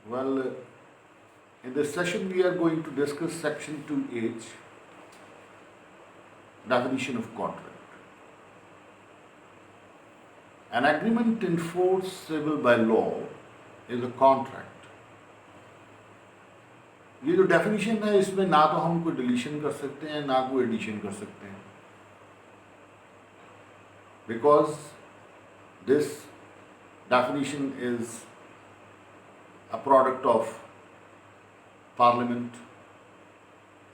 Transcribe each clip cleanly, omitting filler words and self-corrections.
Well, in this session we are going to discuss section 2H, definition of contract. An agreement enforceable by law is a contract. ये जो definition है इसमें ना तो हम कोई डिलीशन कर सकते हैं ना कोई एडिशन कर सकते हैं, because this definition is a product of parliament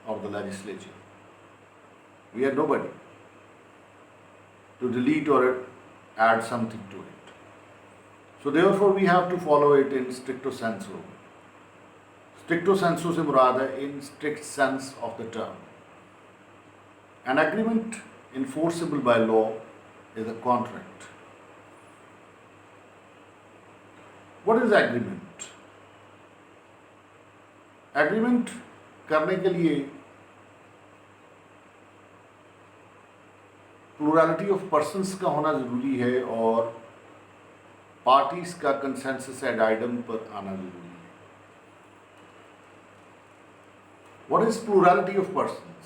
or the legislature. We are nobody to delete or add something to it. So therefore we have to follow it in stricto sensu. Stricto sensu से मुराद है in strict sense of the term. An agreement enforceable by law is a contract. What is agreement? Agreement करने के लिए plurality of persons का होना ज़रूरी है और पार्टीज का कंसेंसस एड आइटम पर आना ज़रूरी है. What is plurality of persons?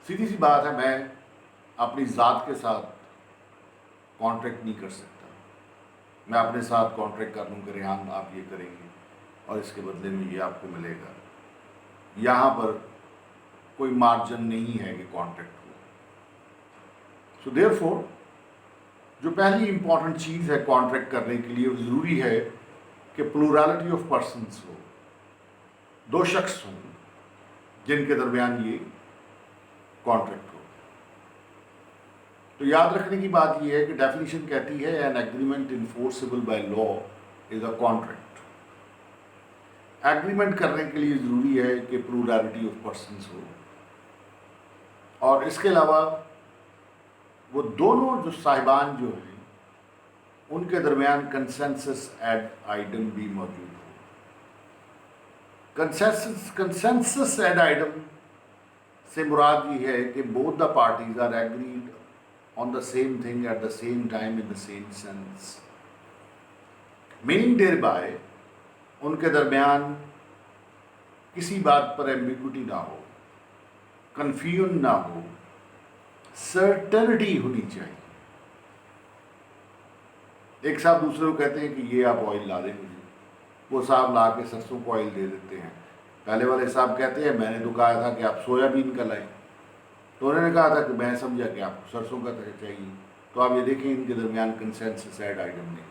सीधी सी बात है, मैं अपनी ज़ात के साथ कॉन्ट्रैक्ट नहीं कर सकता. मैं अपने साथ कॉन्ट्रैक्ट कर लूँ कि रेहान आप ये करेंगे और इसके बदले में ये आपको मिलेगा. यहाँ पर कोई मार्जिन नहीं है कि कॉन्ट्रैक्ट हो. सो देयरफॉर जो पहली इंपॉर्टेंट चीज़ है कॉन्ट्रैक्ट करने के लिए, वो ज़रूरी है कि प्लूरलिटी ऑफ पर्सन्स हो, दो शख्स हों जिनके दरमियान ये कॉन्ट्रैक्ट हो. तो याद रखने की बात यह है कि डेफिनेशन कहती है N agreement enforceable by law is a contract. Agreement करने के लिए ज़रूरी है कि प्लूरलिटी ऑफ पर्सन्स हो और इसके अलावा वो दोनों जो साहिबान जो हैं उनके दरमियान कंसेंसस एड आइटम भी मौजूद हो. कंसेंसस एड आइटम से मुराद ये है कि both the parties are agreed on the same thing at the same time in the same sense, meaning thereby उनके दरमियान किसी बात पर एम्बिग्विटी ना हो, कन्फ्यूजन ना हो, सर्टेनिटी होनी चाहिए. एक साहब दूसरे को कहते हैं कि ये आप ऑयल ला दें मुझे, वो साहब ला के सरसों को ऑयल दे देते हैं. पहले वाले साहब कहते हैं मैंने तो कहा था कि आप सोयाबीन का लाएं, तो उन्होंने कहा था कि मैं समझा कि आपको सरसों का चाहिए. तो आप ये देखें इनके दरमियान कंसेंसस एड आइटम नहीं.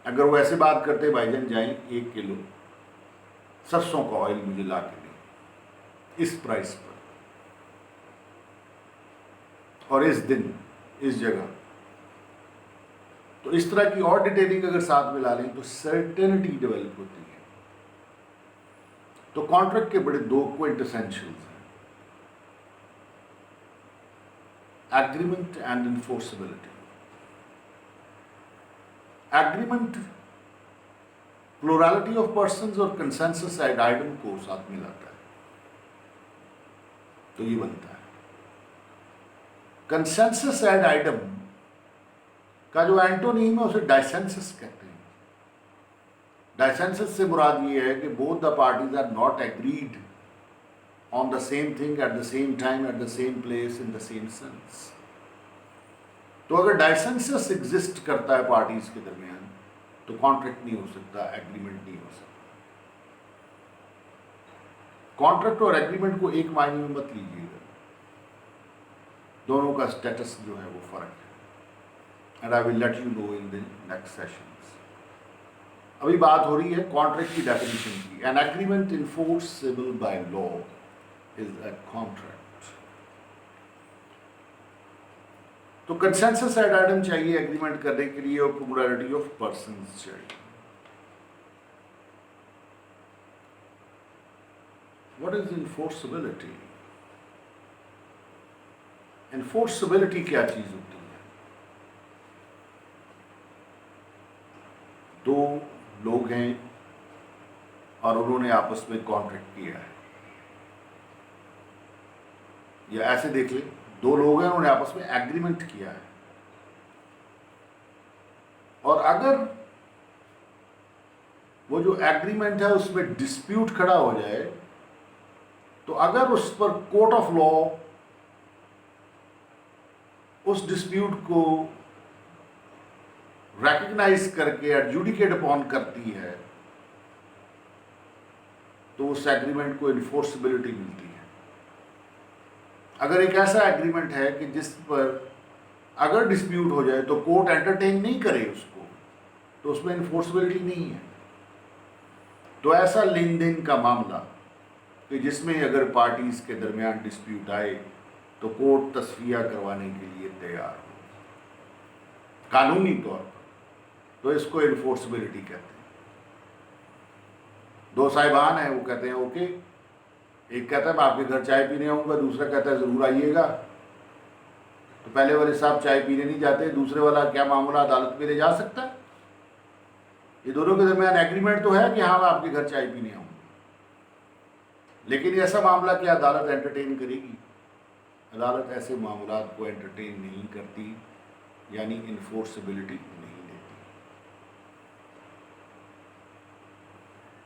अगर वो ऐसे बात करते भाईजान जाएं 1 किलो सरसों का ऑयल मुझे ला के दें इस प्राइस पर और इस दिन इस जगह, तो इस तरह की और डिटेलिंग अगर साथ में ला लें तो सर्टेनिटी डेवलप होती है. तो कॉन्ट्रैक्ट के बड़े दो क्विंटेसेंशियल्स हैं, agreement and enforceability. Agreement plurality of persons और कंसेंसस एड आइटम को साथ में लाता है, तो ये बनता है. कंसेंसस एड आइटम का जो एंटोनिम है उसे डाइसेंसस कहते हैं. डाइसेंसस से मुराद ये है कि both the parties are not agreed on the same thing at the same time at the same place in the same sense. तो अगर डाइसेंसस एग्जिस्ट करता है पार्टीज के दरमियान तो कॉन्ट्रैक्ट नहीं हो सकता, एग्रीमेंट नहीं हो सकता. कॉन्ट्रैक्ट और एग्रीमेंट को एक मायने में मत लीजिएगा, दोनों का स्टेटस जो है वो फर्क है. And I will let you know in the next sessions. अभी बात हो रही है कॉन्ट्रैक्ट की डेफिनेशन की. An agreement enforceable by law is a contract. तो कंसेंसस एड आइटम चाहिए एग्रीमेंट करने के लिए और प्लूरलिटी ऑफ पर्सन्स चाहिए. What is enforceability? इन्फोर्सेबिलिटी क्या चीज होती है? दो लोग हैं और उन्होंने आपस में कॉन्ट्रैक्ट किया है, या ऐसे देख ले, दो लोग हैं उन्होंने आपस में एग्रीमेंट किया है और अगर वो जो एग्रीमेंट है उसमें डिस्प्यूट खड़ा हो जाए तो अगर उस पर कोर्ट ऑफ लॉ उस डिस्प्यूट को रिकग्नाइज करके एडजुडिकेट अपॉन करती है तो उस एग्रीमेंट को इन्फोर्सिबिलिटी मिलती है। अगर एक ऐसा एग्रीमेंट है कि जिस पर अगर डिस्प्यूट हो जाए तो कोर्ट एंटरटेन नहीं करे उसको, तो उसमें इन्फोर्सिबिलिटी नहीं है। तो ऐसा लेन देन का मामला कि जिसमें अगर पार्टीज के दरमियान डिस्प्यूट आए तो कोर्ट तस्फिया करवाने के लिए तैयार हो कानूनी तौर पर, तो इसको इन्फोर्सिबिलिटी कहते हैं। दो साहिबान हैं, वो कहते हैं ओके, एक कहता है मैं आपके घर चाय पीने आऊँगा, दूसरा कहता है ज़रूर आइएगा। तो पहले वाले साहब चाय पीने नहीं जाते, दूसरे वाला क्या मामला अदालत में ले जा सकता है? ये दोनों के दरमियान एग्रीमेंट तो है कि हाँ मैं आपके घर चाय पीने आऊँगा, लेकिन ऐसा मामला क्या अदालत एंटरटेन करेगी? अदालत ऐसे मामला को एंटरटेन नहीं करती, यानी इन्फोर्सिबिलिटी नहीं देती।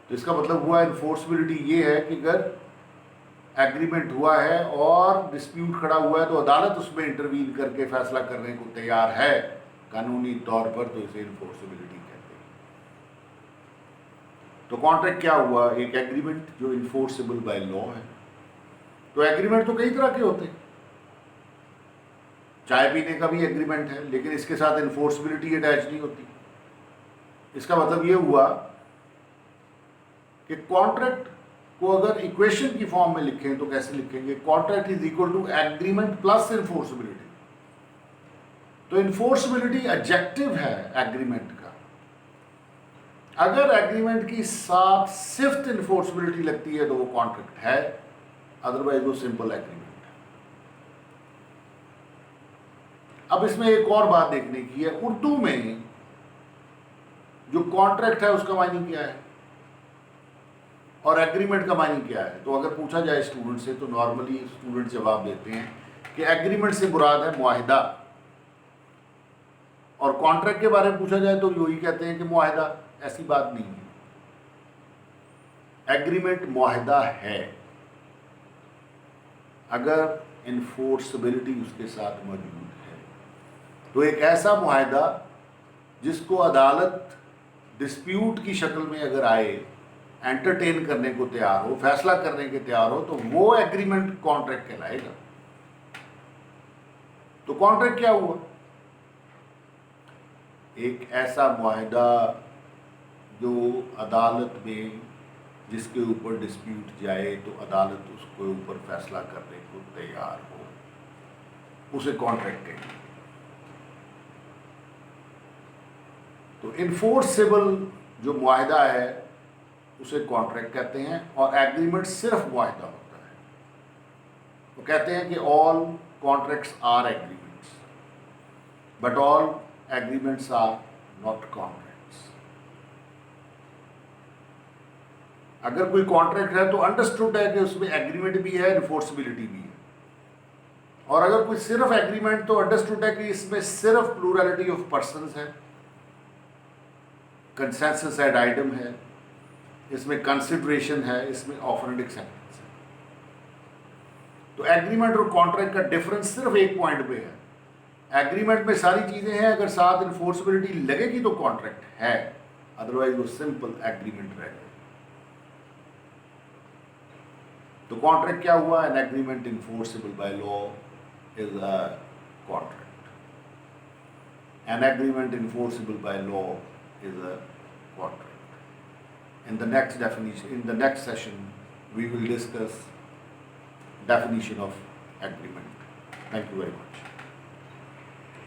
तो इसका मतलब हुआ इन्फोर्सिबिलिटी ये है कि अगर एग्रीमेंट हुआ है और डिस्प्यूट खड़ा हुआ है तो अदालत उसमें इंटरवीन करके फैसला करने को तैयार है कानूनी तौर पर, तो इसे इन्फोर्सिबिलिटी कहते हैं। तो कॉन्ट्रैक्ट क्या हुआ? एक एग्रीमेंट जो इन्फोर्सिबल बाय लॉ है। तो एग्रीमेंट तो कई तरह के होते हैं, चाय पीने का भी एग्रीमेंट है, लेकिन इसके साथ इन्फोर्सिबिलिटी अटैच नहीं होती। इसका मतलब ये हुआ कि कॉन्ट्रैक्ट को अगर इक्वेशन की फॉर्म में लिखें तो कैसे लिखेंगे? Contract is equal to agreement plus enforceability. तो इन्फोर्सिबिलिटी ऑब्जेक्टिव है एग्रीमेंट का। अगर एग्रीमेंट की साथ सिर्फ इन्फोर्सिबिलिटी लगती है तो वो कॉन्ट्रैक्ट है, अदरवाइज वो सिंपल एग्रीमेंट है। अब इसमें एक और बात देखने की है, उर्दू में जो कॉन्ट्रैक्ट है उसका मायने क्या है और एग्रीमेंट का मायने क्या है? तो अगर पूछा जाए स्टूडेंट से तो नॉर्मली स्टूडेंट जवाब देते हैं कि एग्रीमेंट से मुराद है मुआहिदा, और कॉन्ट्रैक्ट के बारे में पूछा जाए तो यही कहते हैं कि मुआहिदा। ऐसी बात नहीं है, एग्रीमेंट मुआहिदा है अगर इन्फोर्सिबिलिटी उसके साथ मौजूद है। तो एक ऐसा मुआहिदा जिसको अदालत डिस्प्यूट की शक्ल में अगर आए, एंटरटेन करने को तैयार हो, फैसला करने के तैयार हो, तो वो एग्रीमेंट कॉन्ट्रैक्ट कहलाएगा। तो कॉन्ट्रैक्ट क्या हुआ? एक ऐसा मुआहिदा जो अदालत में जिसके ऊपर डिस्प्यूट जाए तो अदालत उसके ऊपर फैसला करने को तैयार हो, उसे कॉन्ट्रैक्ट कहेंगे। तो इन्फोर्सेबल जो मुआहिदा है उसे कॉन्ट्रैक्ट कहते हैं, और एग्रीमेंट सिर्फ मुआहिदा होता है। वो कहते हैं कि all contracts are agreements, but all agreements are not contracts. अगर कोई कॉन्ट्रैक्ट है तो अंडरस्टूड है कि उसमें एग्रीमेंट भी है, इन्फोर्सिबिलिटी भी है। और अगर कोई सिर्फ एग्रीमेंट तो अंडरस्टूड है कि इसमें सिर्फ प्लूरलिटी ऑफ पर्सन्स है, कंसेंसस एड आइटम है, इसमें कंसिडरेशन है, इसमें ऑफर एंड एक्सेप्टेंस है। तो एग्रीमेंट और कॉन्ट्रैक्ट का डिफरेंस सिर्फ एक पॉइंट पे है। एग्रीमेंट में सारी चीजें हैं, अगर साथ इन्फोर्सिबिलिटी लगेगी तो कॉन्ट्रैक्ट है, अदरवाइज वो सिंपल एग्रीमेंट रहेगा। तो कॉन्ट्रैक्ट क्या हुआ? An agreement enforceable by law is a contract. An agreement enforceable by law is a contract. In the next definition, in the next session, we will discuss definition of agreement. Thank you very much.